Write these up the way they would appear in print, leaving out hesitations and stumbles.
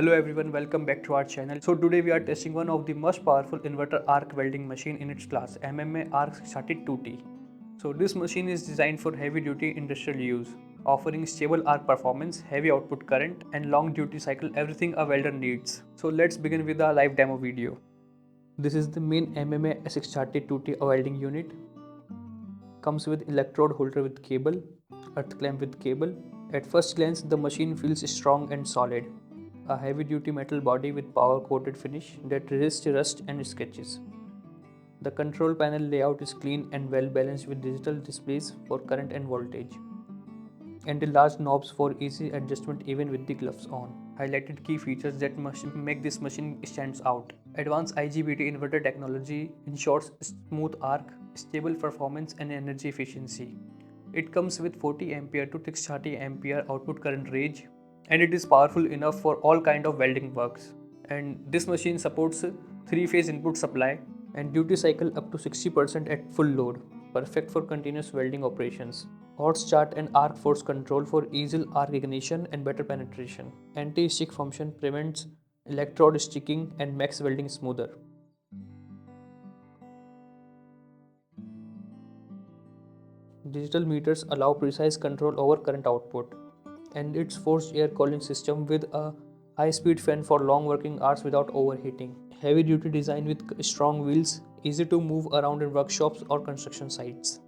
Hello everyone, welcome back to our channel. So today we are testing one of the most powerful inverter arc welding machine in its class, MMA ARC-630A. So this machine is designed for heavy duty industrial use, offering stable arc performance, heavy output current and long duty cycle, everything a welder needs. So let's begin with a live demo video. This is the main MMA 630A welding unit. Comes with electrode holder with cable, earth clamp with cable. At first glance the machine feels strong and solid. A heavy duty metal body with power coated finish that resists rust and scratches. The control panel layout is clean and well balanced with digital displays for current and voltage, and the large knobs for easy adjustment even with the gloves on. Highlighted key features that make this machine stands out. Advanced IGBT inverter technology ensures smooth arc, stable performance and energy efficiency. It comes with 40 ampere to 630 ampere output current range, and it is powerful enough for all kind of welding works. And this machine supports 3-phase input supply and duty cycle up to 60% at full load, perfect for continuous welding operations. Hot start and arc force control for easy arc ignition and better penetration. Anti-stick function prevents electrode sticking and makes welding smoother. Digital meters allow precise control over current output, and its forced air cooling system with a high-speed fan for long working hours without overheating. Heavy duty design with strong wheels, easy to move around in workshops or construction sites.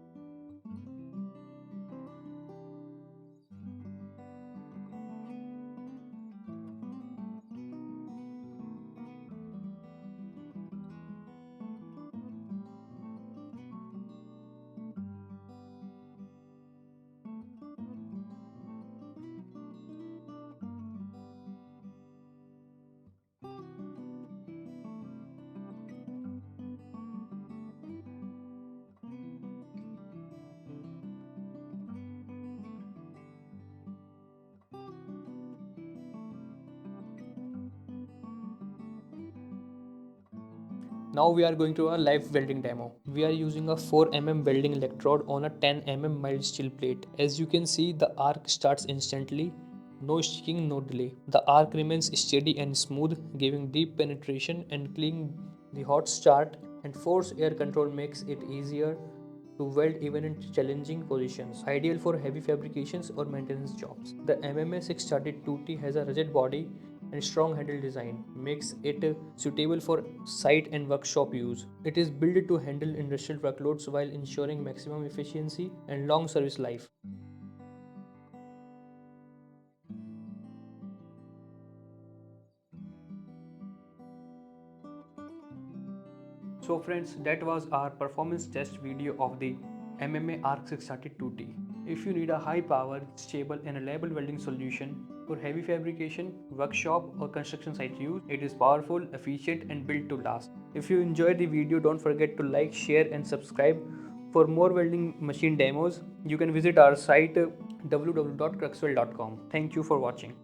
Now we are going to a live welding demo. We are using a 4 mm welding electrode on a 10 mm mild steel plate. As you can see, the arc starts instantly. No sticking, no delay. The arc remains steady and smooth, giving deep penetration and clean. The hot start and force air control makes it easier to weld even in challenging positions, ideal for heavy fabrications or maintenance jobs. The MMA 630A has a rigid body and strong handle design, makes it suitable for site and workshop use. It is built to handle industrial workloads while ensuring maximum efficiency and long service life. So friends, that was our performance test video of the MMA ARC-630A. If you need a high power, stable and reliable welding solution for heavy fabrication, workshop or construction site use, it is powerful, efficient and built to last. If you enjoyed the video, don't forget to like, share and subscribe. For more welding machine demos, you can visit our site www.cruxweld.com. Thank you for watching.